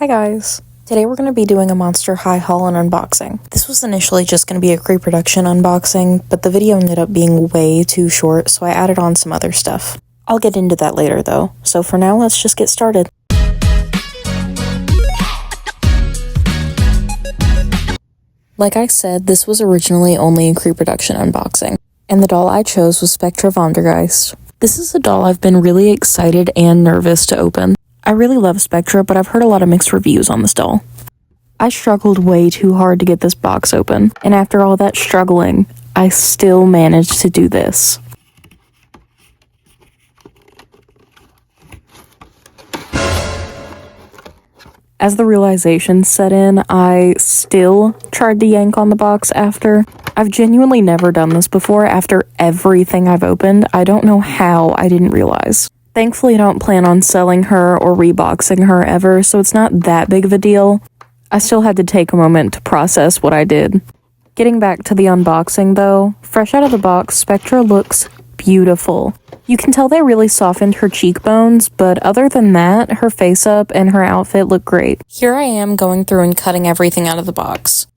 Hi guys! Today we're going to be doing a Monster High haul and unboxing. This was initially just going to be a pre-production unboxing, but the video ended up being way too short, so I added on some other stuff. I'll get into that later though, so for now let's just get started. Like I said, this was originally only a pre-production unboxing, and the doll I chose was Spectra Vondergeist. This is a doll I've been really excited and nervous to open. I really love Spectra, but I've heard a lot of mixed reviews on this doll. I struggled way too hard to get this box open, and after all that struggling, I still managed to do this. As the realization set in, I still tried to yank on the box after. I've genuinely never done this before after everything I've opened. I don't know how I didn't realize. Thankfully, I don't plan on selling her or reboxing her ever, so it's not that big of a deal. I still had to take a moment to process what I did. Getting back to the unboxing though, fresh out of the box, Spectra looks beautiful. You can tell they really softened her cheekbones, but other than that, her face up and her outfit look great. Here I am going through and cutting everything out of the box.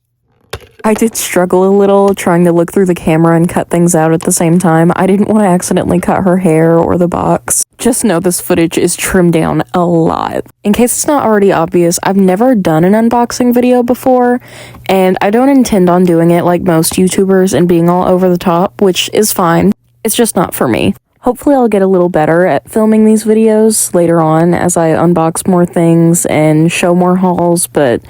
I did struggle a little trying to look through the camera and cut things out at the same time. I didn't want to accidentally cut her hair or the box. Just know this footage is trimmed down a lot. In case it's not already obvious, I've never done an unboxing video before, and I don't intend on doing it like most YouTubers and being all over the top, which is fine. It's just not for me. Hopefully I'll get a little better at filming these videos later on as I unbox more things and show more hauls, but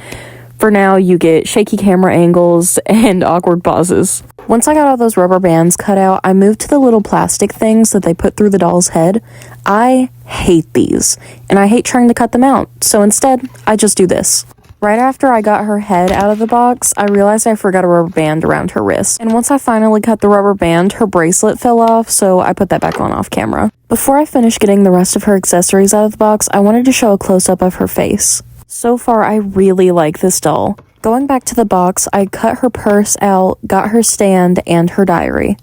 for now, you get shaky camera angles and awkward pauses. Once I got all those rubber bands cut out, I moved to the little plastic things that they put through the doll's head. I hate these, and I hate trying to cut them out, so instead, I just do this. Right after I got her head out of the box, I realized I forgot a rubber band around her wrist. And once I finally cut the rubber band, her bracelet fell off, so I put that back on off camera. Before I finished getting the rest of her accessories out of the box, I wanted to show a close-up of her face. So far, I really like this doll. Going back to the box, I cut her purse out, got her stand, and her diary.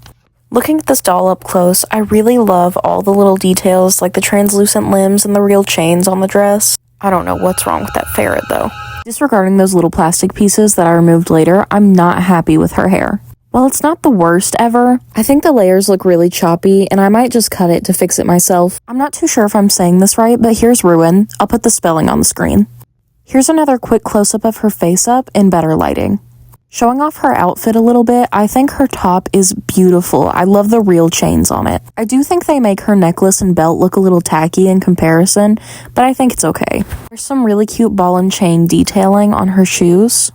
Looking at this doll up close, I really love all the little details like the translucent limbs and the real chains on the dress. I don't know what's wrong with that ferret though. Disregarding those little plastic pieces that I removed later, I'm not happy with her hair. While it's not the worst ever, I think the layers look really choppy and I might just cut it to fix it myself. I'm not too sure if I'm saying this right, but here's Ruin. I'll put the spelling on the screen. Here's another quick close-up of her face up in better lighting. Showing off her outfit a little bit, I think her top is beautiful. I love the real chains on it. I do think they make her necklace and belt look a little tacky in comparison, but I think it's okay. There's some really cute ball and chain detailing on her shoes,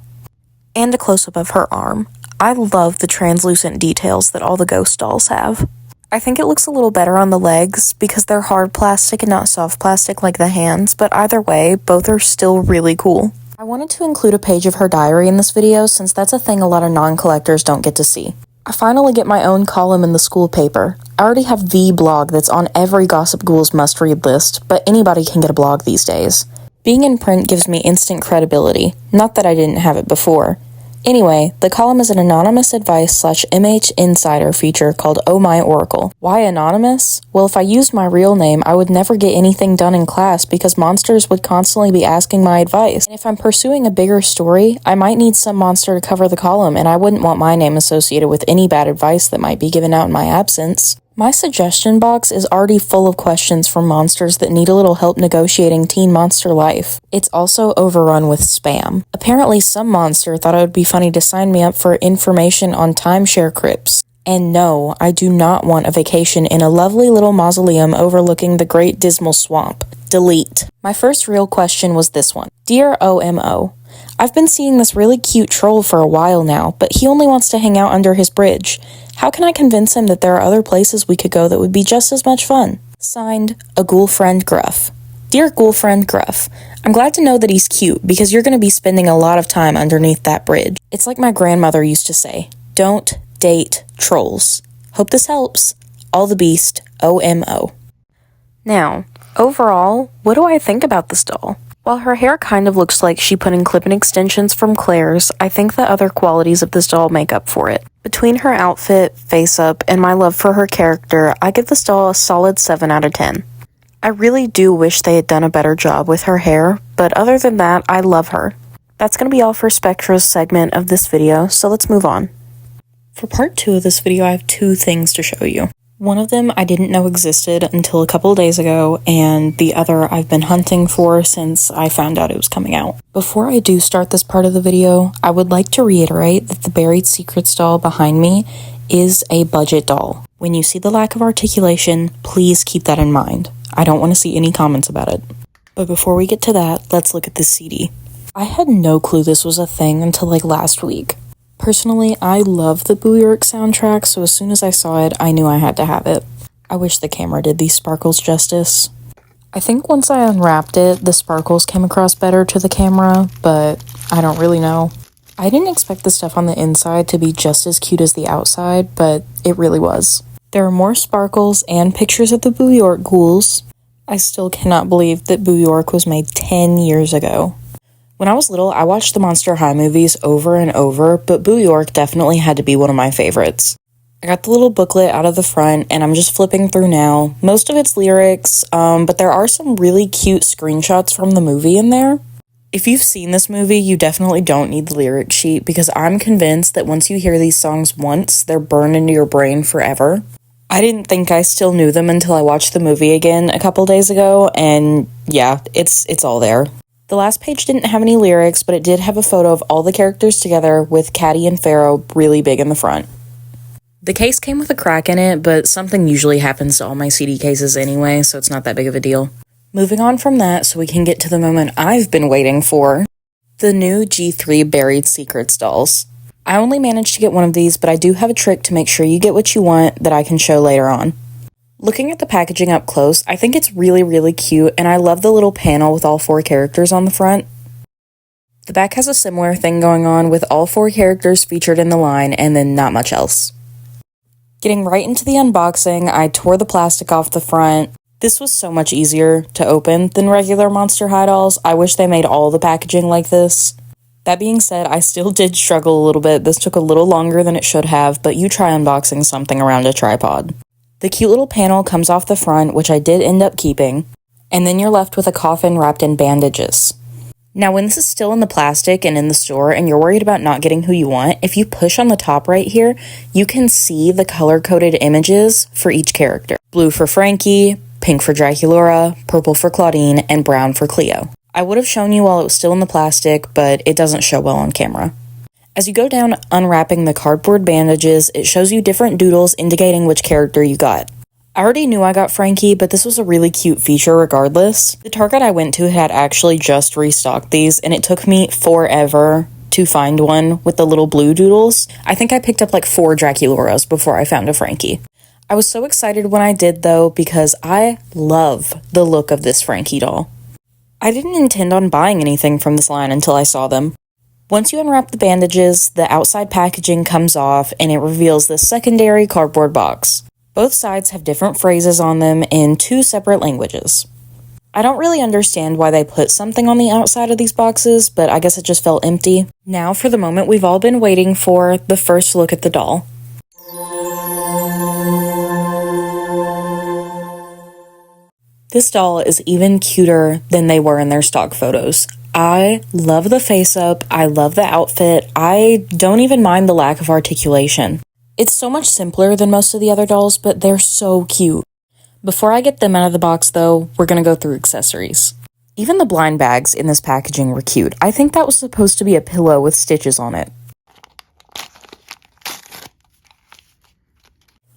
and a close-up of her arm. I love the translucent details that all the ghost dolls have. I think it looks a little better on the legs because they're hard plastic and not soft plastic like the hands, but either way, both are still really cool. I wanted to include a page of her diary in this video since that's a thing a lot of non-collectors don't get to see. I finally get my own column in the school paper. I already have the blog that's on every Gossip Ghoul's must-read list, but anybody can get a blog these days. Being in print gives me instant credibility, not that I didn't have it before. Anyway, the column is an anonymous advice/MH Insider feature called Oh My Oracle. Why anonymous? Well, if I used my real name, I would never get anything done in class because monsters would constantly be asking my advice. And if I'm pursuing a bigger story, I might need some monster to cover the column, and I wouldn't want my name associated with any bad advice that might be given out in my absence. My suggestion box is already full of questions from monsters that need a little help negotiating teen monster life. It's also overrun with spam. Apparently some monster thought it would be funny to sign me up for information on timeshare crypts. And no, I do not want a vacation in a lovely little mausoleum overlooking the Great Dismal Swamp. Delete. My first real question was this one. Dear OMO, I've been seeing this really cute troll for a while now, but he only wants to hang out under his bridge. How can I convince him that there are other places we could go that would be just as much fun? Signed, a ghoul friend Gruff. Dear ghoul friend Gruff, I'm glad to know that he's cute because you're going to be spending a lot of time underneath that bridge. It's like my grandmother used to say, don't date trolls. Hope this helps. All the Beast, OMO. Now, overall, what do I think about this doll? While her hair kind of looks like she put in clip-in extensions from Claire's, I think the other qualities of this doll make up for it. Between her outfit, face-up, and my love for her character, I give this doll a solid 7 out of 10. I really do wish they had done a better job with her hair, but other than that, I love her. That's going to be all for Spectra's segment of this video, so let's move on. For part 2 of this video, I have 2 things to show you. One of them I didn't know existed until a couple days ago, and the other I've been hunting for since I found out it was coming out. Before I do start this part of the video, I would like to reiterate that the Buried Secrets doll behind me is a budget doll. When you see the lack of articulation, please keep that in mind. I don't want to see any comments about it. But before we get to that, let's look at this CD. I had no clue this was a thing until like last week. Personally, I love the New York soundtrack, so as soon as I saw it, I knew I had to have it. I wish the camera did these sparkles justice. I think once I unwrapped it, the sparkles came across better to the camera, but I don't really know. I didn't expect the stuff on the inside to be just as cute as the outside, but it really was. There are more sparkles and pictures of the New York ghouls. I still cannot believe that New York was made 10 years ago. When I was little, I watched the Monster High movies over and over, but New York definitely had to be one of my favorites. I got the little booklet out of the front, and I'm just flipping through now. Most of it's lyrics, but there are some really cute screenshots from the movie in there. If you've seen this movie, you definitely don't need the lyric sheet, because I'm convinced that once you hear these songs once, they're burned into your brain forever. I didn't think I still knew them until I watched the movie again a couple days ago, and yeah, it's all there. The last page didn't have any lyrics, but it did have a photo of all the characters together with Caddy and Pharaoh really big in the front. The case came with a crack in it, but something usually happens to all my CD cases anyway, so it's not that big of a deal. Moving on from that, so we can get to the moment I've been waiting for, the new G3 Buried Secrets dolls. I only managed to get one of these, but I do have a trick to make sure you get what you want that I can show later on. Looking at the packaging up close, I think it's really, really cute, and I love the little panel with all 4 characters on the front. The back has a similar thing going on with all 4 characters featured in the line and then not much else. Getting right into the unboxing, I tore the plastic off the front. This was so much easier to open than regular Monster High dolls. I wish they made all the packaging like this. That being said, I still did struggle a little bit. This took a little longer than it should have, but you try unboxing something around a tripod. The cute little panel comes off the front, which I did end up keeping, and then you're left with a coffin wrapped in bandages. Now, when this is still in the plastic and in the store and you're worried about not getting who you want, if you push on the top right here, you can see the color-coded images for each character. Blue for Frankie, pink for Draculaura, purple for Claudine, and brown for Cleo. I would have shown you while it was still in the plastic, but it doesn't show well on camera. As you go down unwrapping the cardboard bandages, it shows you different doodles indicating which character you got. I already knew I got Frankie, but this was a really cute feature regardless. The Target I went to had actually just restocked these, and it took me forever to find one with the little blue doodles. I think I picked up like 4 Draculauras before I found a Frankie. I was so excited when I did though, because I love the look of this Frankie doll. I didn't intend on buying anything from this line until I saw them. Once you unwrap the bandages, the outside packaging comes off and it reveals the secondary cardboard box. Both sides have different phrases on them in 2 separate languages. I don't really understand why they put something on the outside of these boxes, but I guess it just felt empty. Now for the moment we've all been waiting for, the first look at the doll. This doll is even cuter than they were in their stock photos. I love the face up, I love the outfit, I don't even mind the lack of articulation. It's so much simpler than most of the other dolls, but they're so cute. Before I get them out of the box though, we're gonna go through accessories. Even the blind bags in this packaging were cute. I think that was supposed to be a pillow with stitches on it.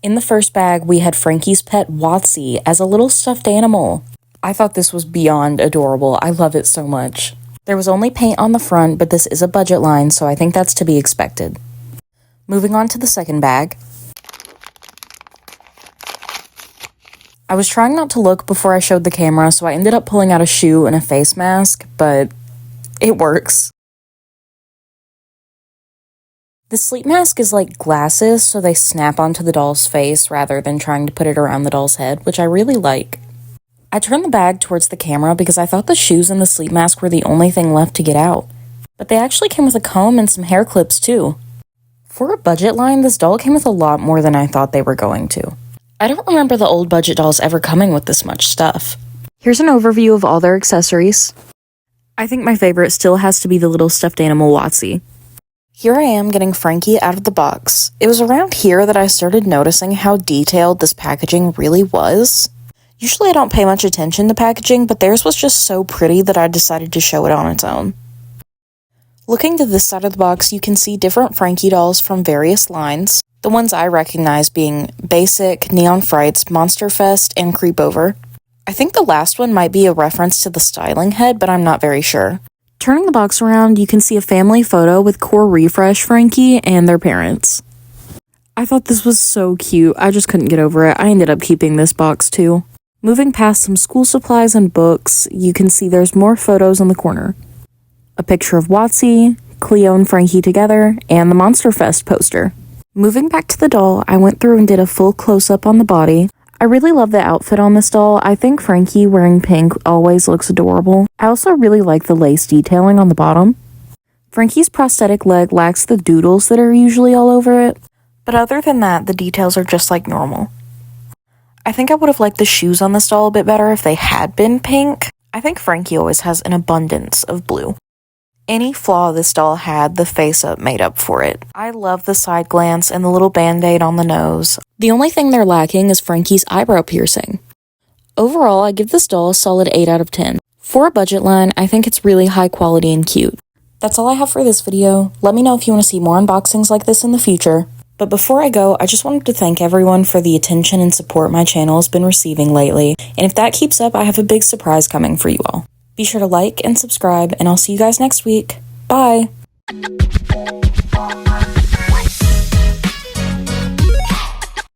In the first bag, we had Frankie's pet Watsy as a little stuffed animal. I thought this was beyond adorable. I love it so much. There was only paint on the front, but this is a budget line, so I think that's to be expected. Moving on to the second bag. I was trying not to look before I showed the camera, so I ended up pulling out a shoe and a face mask, but it works. The sleep mask is like glasses, so they snap onto the doll's face rather than trying to put it around the doll's head, which I really like. I turned the bag towards the camera because I thought the shoes and the sleep mask were the only thing left to get out. But they actually came with a comb and some hair clips too. For a budget line, this doll came with a lot more than I thought they were going to. I don't remember the old budget dolls ever coming with this much stuff. Here's an overview of all their accessories. I think my favorite still has to be the little stuffed animal Watsy. Here I am getting Frankie out of the box. It was around here that I started noticing how detailed this packaging really was. Usually I don't pay much attention to packaging, but theirs was just so pretty that I decided to show it on its own. Looking to this side of the box, you can see different Frankie dolls from various lines. The ones I recognize being Basic, Neon Frights, Monster Fest, and Creepover. I think the last one might be a reference to the styling head, but I'm not very sure. Turning the box around, you can see a family photo with Core Refresh Frankie and their parents. I thought this was so cute, I just couldn't get over it. I ended up keeping this box too. Moving past some school supplies and books, you can see there's more photos on the corner. A picture of Watsy, Cleo and Frankie together, and the Monster Fest poster. Moving back to the doll, I went through and did a full close-up on the body. I really love the outfit on this doll. I think Frankie wearing pink always looks adorable. I also really like the lace detailing on the bottom. Frankie's prosthetic leg lacks the doodles that are usually all over it, but other than that, the details are just like normal. I think I would have liked the shoes on this doll a bit better if they had been pink. I think Frankie always has an abundance of blue. Any flaw this doll had, the face-up made up for it. I love the side glance and the little band-aid on the nose. The only thing they're lacking is Frankie's eyebrow piercing. Overall, I give this doll a solid 8 out of 10. For a budget line, I think it's really high quality and cute. That's all I have for this video. Let me know if you want to see more unboxings like this in the future. But before I go, I just wanted to thank everyone for the attention and support my channel has been receiving lately. And if that keeps up, I have a big surprise coming for you all. Be sure to like and subscribe, and I'll see you guys next week. Bye!